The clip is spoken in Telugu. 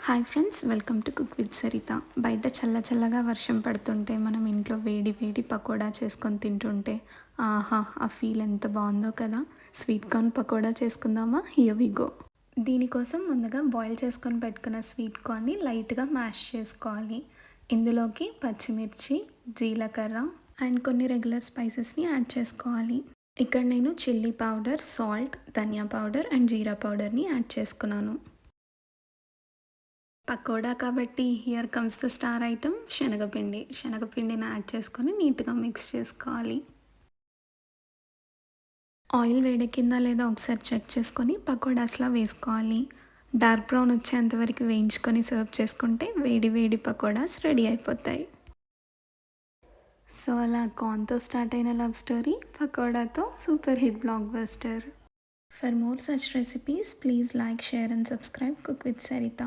Hi friends, welcome to cook with Saritha. బయట చల్ల చల్లగా వర్షం పడుతుంటే మనం ఇంట్లో వేడి వేడి పకోడా చేసుకొని తింటుంటే ఆహా, ఆ ఫీల్ ఎంత బాగుందో కదా. స్వీట్ కార్న్ పకోడా చేసుకుందామా? Here we go. దీనికోసం ముందుగా బాయిల్ చేసుకొని పెట్టుకున్న స్వీట్ కార్న్ని లైట్గా మ్యాష్ చేసుకోవాలి. ఇందులోకి పచ్చిమిర్చి, జీలకర్ర అండ్ కొన్ని రెగ్యులర్ స్పైసెస్ని యాడ్ చేసుకోవాలి. ఇక్కడ నేను చిల్లీ పౌడర్, సాల్ట్, ధనియా పౌడర్ అండ్ జీరా పౌడర్ని యాడ్ చేసుకున్నాను. పకోడా కాబట్టి here comes the star item, శనగపిండిని యాడ్ చేసుకొని నీట్గా మిక్స్ చేసుకోవాలి. ఆయిల్ వేడెక్కిందా లేదా ఒకసారి చెక్ చేసుకొని పకోడాస్లా వేసుకోవాలి. డార్క్ బ్రౌన్ వచ్చేంత వరకు వేయించుకొని సర్వ్ చేసుకుంటే వేడి వేడి పకోడాస్ రెడీ అయిపోతాయి. సో అలా కార్న్తో స్టార్ట్ అయిన లవ్ స్టోరీ పకోడాతో super hit blockbuster. For more such recipes please like, share and subscribe cook with Saritha.